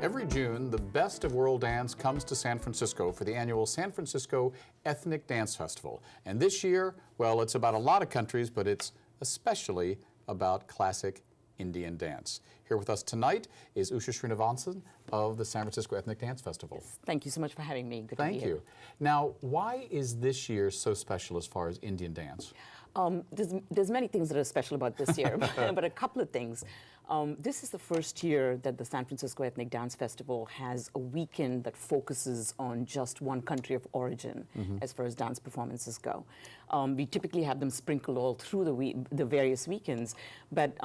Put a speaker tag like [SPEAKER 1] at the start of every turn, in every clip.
[SPEAKER 1] Every June, the best of world dance comes to San Francisco for the annual San Francisco Ethnic Dance Festival. And this year, well, it's about a lot of countries, but it's especially about classic Indian dance. Here with us tonight is Usha Srinivasan of the San Francisco Ethnic Dance Festival.
[SPEAKER 2] Yes, thank you so much for having me. Good to be here.
[SPEAKER 1] Thank you. Now, why is this year so special as far as Indian dance?
[SPEAKER 2] There's many things that are special about this year, but a couple of things. This is the first year that the San Francisco Ethnic Dance Festival has a weekend that focuses on just one country of origin as far as dance performances go. We typically have them sprinkled all through the various weekends, but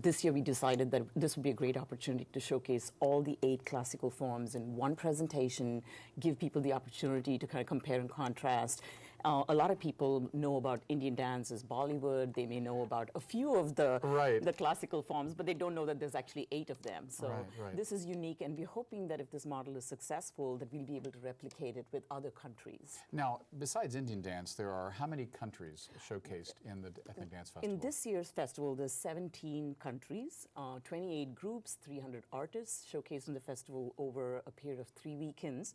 [SPEAKER 2] this year we decided that this would be a great opportunity to showcase all the 8 classical forms in one presentation, give people the opportunity to kind of compare and contrast. A lot of people know about Indian dance as Bollywood. They may know about a few of the classical forms, but they don't know that there's actually 8 of them. So this is unique, and we're hoping that if this model is successful, that we'll be able to replicate it with other countries.
[SPEAKER 1] Now, besides Indian dance, there are how many countries showcased in the Ethnic Dance Festival?
[SPEAKER 2] In this year's festival, there's 17 countries, 28 groups, 300 artists showcased in the festival over a period of 3 weekends.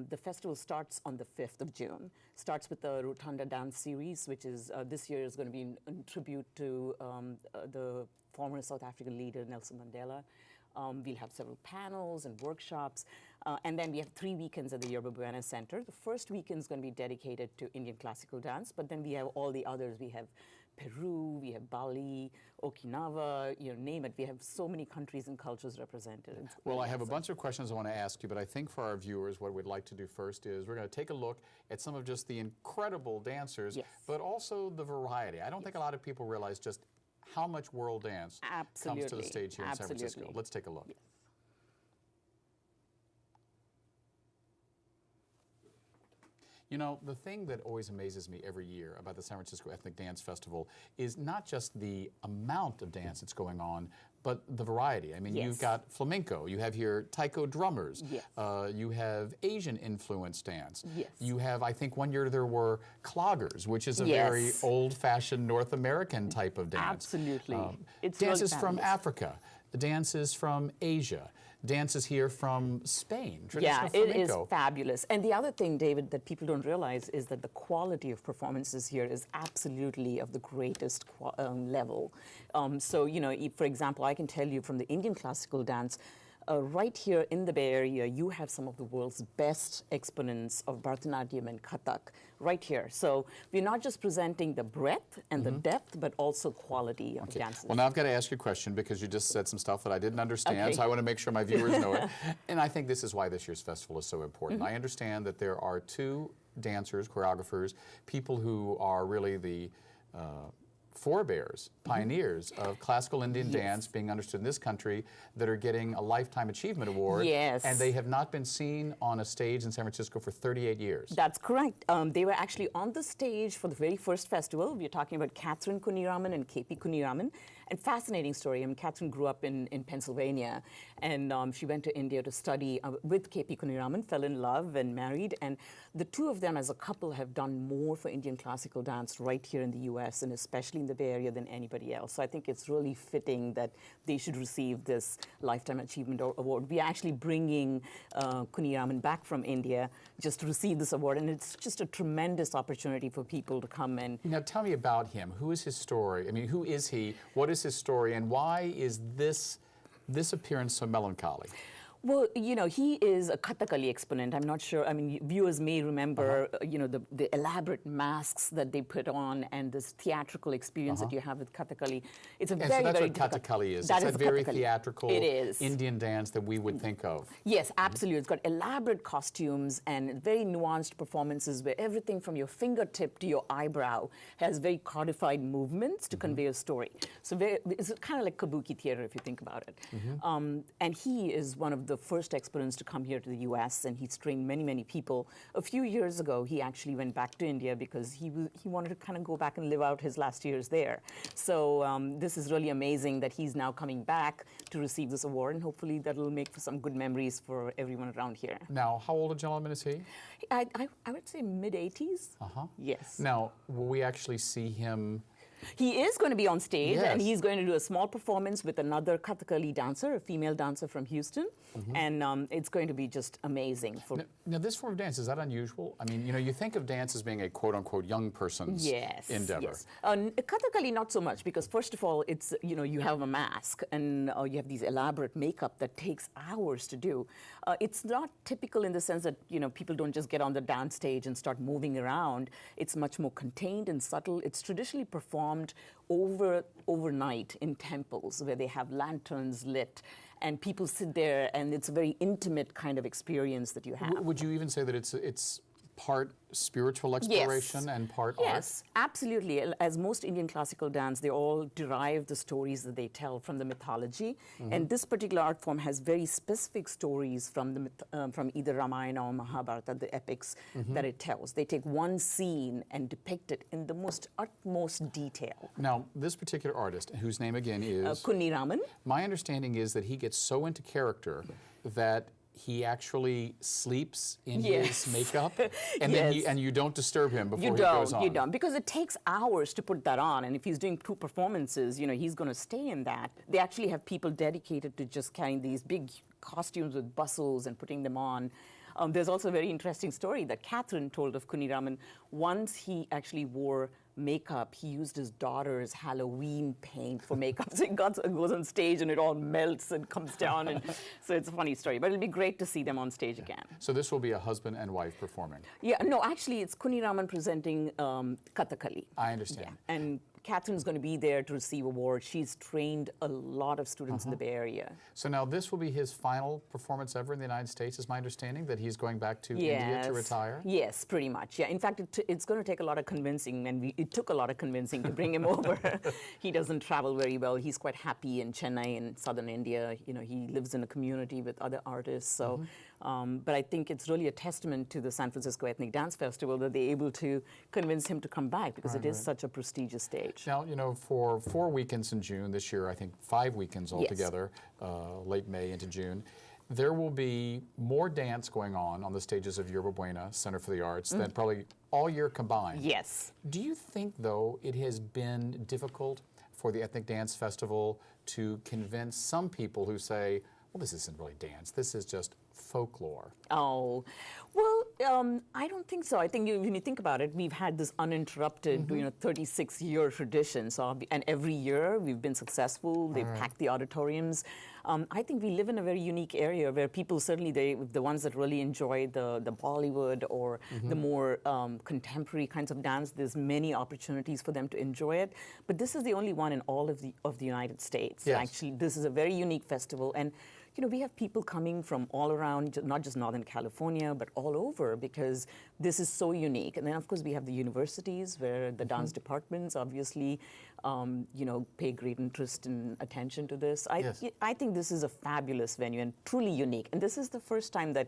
[SPEAKER 2] The festival starts on the 5th of June. Starts with the Rotunda Dance Series, which is this year is going to be in tribute to the former South African leader Nelson Mandela. We'll have several panels and workshops, and then we have 3 weekends at the Yerba Buena Center. The first weekend is going to be dedicated to Indian classical dance, but then we have all the others. We have Peru, we have Bali, Okinawa, you name it. We have so many countries and cultures represented.
[SPEAKER 1] Well, I have a bunch of questions I want to ask you, but I think for our viewers, what we'd like to do first is we're going to take a look at some of just the incredible dancers, but also the variety. I don't think a lot of people realize just how much world dance comes to the stage here in San Francisco. Let's take a look.
[SPEAKER 2] Yes.
[SPEAKER 1] You know, the thing that always amazes me every year about the San Francisco Ethnic Dance Festival is not just the amount of dance that's going on, but the variety. I mean, you've got flamenco, you have here taiko drummers, you have Asian influence dance. You have, I think one year there were cloggers, which is a very old-fashioned North American type of dance.
[SPEAKER 2] Absolutely. It's
[SPEAKER 1] dances
[SPEAKER 2] really
[SPEAKER 1] from Africa, dances from Asia, dances here from Spain.
[SPEAKER 2] Yeah, it is fabulous. And the other thing, David, that people don't realize is that the quality of performances here is absolutely of the greatest level. So, you know, for example, I can tell you from the Indian classical dance, right here in the Bay Area, you have some of the world's best exponents of Bharatanatyam and Kathak right here. So we're not just presenting the breadth and the depth, but also quality of dances.
[SPEAKER 1] Well, now I've got to ask you a question because you just said some stuff that I didn't understand, so I want to make sure my viewers know it. And I think this is why this year's festival is so important. I understand that there are 2 dancers, choreographers, people who are really the forebears, pioneers of classical Indian dance being understood in this country that are getting a Lifetime Achievement Award. And they have not been seen on a stage in San Francisco for 38 years.
[SPEAKER 2] That's correct. They were actually on the stage for the very first festival. We're talking about Catherine Kuniraman and KP Kuniraman. And fascinating story. I mean, Catherine grew up in Pennsylvania, and she went to India to study with KP Kuniraman, fell in love and married. And the 2 of them as a couple have done more for Indian classical dance right here in the U.S. and especially in the Bay Area than anybody else. So I think it's really fitting that they should receive this Lifetime Achievement Award. We're actually bringing Kuniraman back from India just to receive this award, and it's just a tremendous opportunity for people to come and...
[SPEAKER 1] Now tell me about him. Who is his story? I mean, who is he? What is his story, and why is this appearance so melancholy?
[SPEAKER 2] Well, you know, he is a Kathakali exponent. I'm not sure, I mean, viewers may remember, you know, the elaborate masks that they put on and this theatrical experience that you have with Kathakali. It's a very,
[SPEAKER 1] so that's
[SPEAKER 2] very
[SPEAKER 1] what Kathakali is.
[SPEAKER 2] That
[SPEAKER 1] it's
[SPEAKER 2] is
[SPEAKER 1] a very
[SPEAKER 2] Kathakali.
[SPEAKER 1] theatrical Indian dance that we would think of.
[SPEAKER 2] Yes, absolutely. It's got elaborate costumes and very nuanced performances where everything from your fingertip to your eyebrow has very codified movements to convey a story. So it's kind of like kabuki theater if you think about it. And he is one of the first exponents to come here to the U.S., and he's trained many, many people. A few years ago, he actually went back to India because he wanted to kind of go back and live out his last years there. So this is really amazing that he's now coming back to receive this award, and hopefully that will make for some good memories for everyone around here.
[SPEAKER 1] Now, how old a gentleman is he?
[SPEAKER 2] I would say mid-80s. Yes.
[SPEAKER 1] Now, will we actually see him
[SPEAKER 2] He is going to be on stage, and
[SPEAKER 1] Yes.
[SPEAKER 2] he's going to do a small performance with another Kathakali dancer, a female dancer from Houston, and it's going to be just amazing.
[SPEAKER 1] Now, this form of dance, is that unusual? I mean, you think of dance as being a quote-unquote young person's endeavor.
[SPEAKER 2] Yes. Kathakali, not so much, because first of all, it's, you have a mask, and you have these elaborate makeup that takes hours to do. It's not typical in the sense that, people don't just get on the dance stage and start moving around. It's much more contained and subtle. It's traditionally performed overnight in temples where they have lanterns lit, and people sit there, and it's a very intimate kind of experience that you have.
[SPEAKER 1] Would you even say that it's part spiritual exploration and part art?
[SPEAKER 2] Yes, absolutely. As most Indian classical dance, they all derive the stories that they tell from the mythology. And this particular art form has very specific stories from from either Ramayana or Mahabharata, the epics that it tells. They take one scene and depict it in the most utmost detail.
[SPEAKER 1] Now, this particular artist, whose name again is?
[SPEAKER 2] Kunni Raman.
[SPEAKER 1] My understanding is that he gets so into character that he actually sleeps in his makeup, and then you don't disturb him before he goes on.
[SPEAKER 2] You don't, because it takes hours to put that on, and if he's doing 2 performances, he's going to stay in that. They actually have people dedicated to just carrying these big costumes with bustles and putting them on. There's also a very interesting story that Catherine told of Kunni Raman. Once he actually wore makeup, he used his daughter's Halloween paint for makeup. So he goes on stage and it all melts and comes down. And so it's a funny story. But it'll be great to see them on stage again.
[SPEAKER 1] So this will be a husband and wife performing?
[SPEAKER 2] Yeah, no, actually it's Kunni Raman presenting Kathakali.
[SPEAKER 1] I understand.
[SPEAKER 2] Yeah. And Catherine's going to be there to receive awards. She's trained a lot of students in the Bay Area.
[SPEAKER 1] So now this will be his final performance ever in the United States, is my understanding, that he's going back to India to retire?
[SPEAKER 2] Yes, pretty much. Yeah. In fact, it's going to take a lot of convincing, and it took a lot of convincing to bring him over. He doesn't travel very well. He's quite happy in Chennai in southern India. He lives in a community with other artists. So, but I think it's really a testament to the San Francisco Ethnic Dance Festival that they're able to convince him to come back, because it is such a prestigious stage.
[SPEAKER 1] Now, for 4 weekends in June this year, I think 5 weekends altogether, late May into June, there will be more dance going on the stages of Yerba Buena Center for the Arts than probably all year combined.
[SPEAKER 2] Yes.
[SPEAKER 1] Do you think, though, it has been difficult for the Ethnic Dance Festival to convince some people who say, well, this isn't really dance, this is just folklore?
[SPEAKER 2] Oh, well, I don't think so. I think when you think about it, we've had this uninterrupted, 36-year tradition. So, and every year we've been successful. They've packed the auditoriums. I think we live in a very unique area where people, certainly the ones that really enjoy the Bollywood or the more contemporary kinds of dance, there's many opportunities for them to enjoy it. But this is the only one in all of the United States.
[SPEAKER 1] Yes.
[SPEAKER 2] Actually, this is a very unique festival. And we have people coming from all around, not just Northern California, but all over, because this is so unique. And then, of course, we have the universities where the dance departments obviously, pay great interest and attention to this. I think this is a fabulous venue and truly unique. And this is the first time that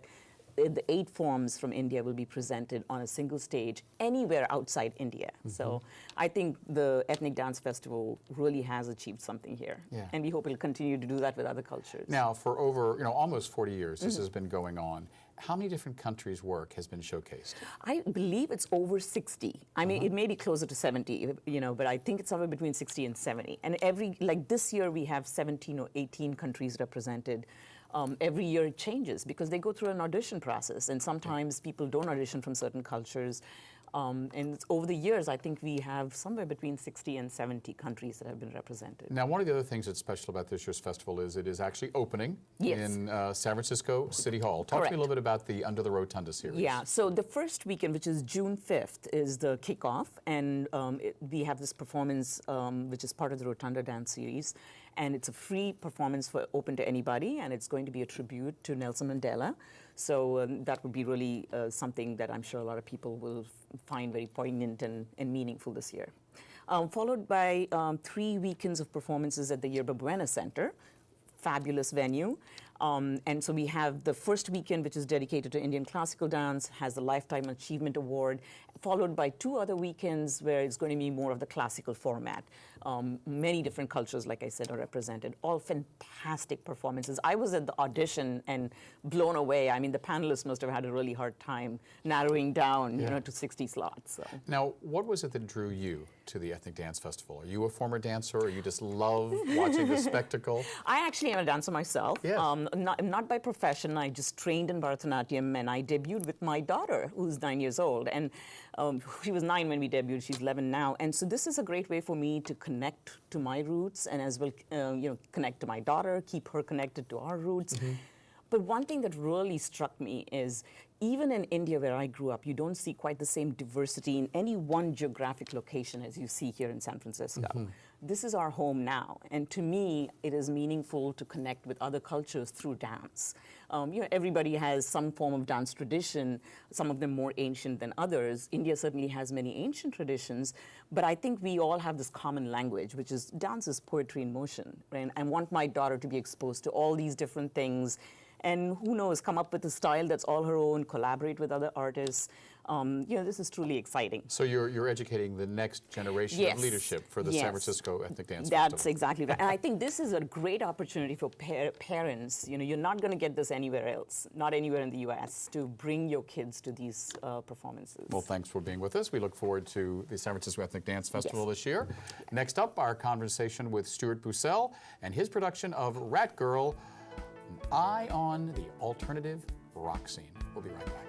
[SPEAKER 2] the 8 forms from India will be presented on a single stage anywhere outside India. So I think the Ethnic Dance Festival really has achieved something here.
[SPEAKER 1] Yeah.
[SPEAKER 2] And we hope it'll continue to do that with other cultures.
[SPEAKER 1] Now, for over almost 40 years, this has been going on. How many different countries' work has been showcased?
[SPEAKER 2] I believe it's over 60. I mean, it may be closer to 70, but I think it's somewhere between 60 and 70. And this year we have 17 or 18 countries represented. Every year it changes because they go through an audition process, and sometimes people don't audition from certain cultures. And over the years, I think we have somewhere between 60 and 70 countries that have been represented.
[SPEAKER 1] Now, one of the other things that's special about this year's festival is it is actually opening in San Francisco City Hall. Talk to me a little bit about the Under the Rotunda series.
[SPEAKER 2] Yeah, so the first weekend, which is June 5th, is the kickoff, and we have this performance, which is part of the Rotunda Dance series. And it's a free performance open to anybody, and it's going to be a tribute to Nelson Mandela. So that would be really something that I'm sure a lot of people will find very poignant and meaningful this year. Followed by 3 weekends of performances at the Yerba Buena Center. Fabulous venue. And so we have the first weekend, which is dedicated to Indian classical dance, has the Lifetime Achievement Award, followed by 2 other weekends where it's going to be more of the classical format. Many different cultures, like I said, are represented. All fantastic performances. I was at the audition and blown away. I mean, the panelists must have had a really hard time narrowing down, to 60 slots. So.
[SPEAKER 1] Now, what was it that drew you to the Ethnic Dance Festival? Are you a former dancer, or you just love watching the spectacle?
[SPEAKER 2] I actually am a dancer myself.
[SPEAKER 1] Yes.
[SPEAKER 2] Not by profession. I just trained in Bharatanatyam, and I debuted with my daughter, who's 9 years old. And she was 9 when we debuted. She's 11 now. And so this is a great way for me to connect to my roots, and as well, connect to my daughter, keep her connected to our roots. But one thing that really struck me is, even in India, where I grew up, you don't see quite the same diversity in any one geographic location as you see here in San Francisco. This is our home now, and to me, it is meaningful to connect with other cultures through dance. Everybody has some form of dance tradition, some of them more ancient than others. India certainly has many ancient traditions, but I think we all have this common language, which is dance is poetry in motion. Right? I want my daughter to be exposed to all these different things, and who knows, come up with a style that's all her own, collaborate with other artists. This is truly exciting.
[SPEAKER 1] So you're educating the next generation of leadership for the San Francisco Ethnic Dance Festival.
[SPEAKER 2] That's exactly right. And I think this is a great opportunity for parents. You're not going to get this anywhere else, not anywhere in the U.S., to bring your kids to these performances.
[SPEAKER 1] Well, thanks for being with us. We look forward to the San Francisco Ethnic Dance Festival this year. Next up, our conversation with Stuart Bussell and his production of Rat Girl, an eye on the alternative rock scene. We'll be right back.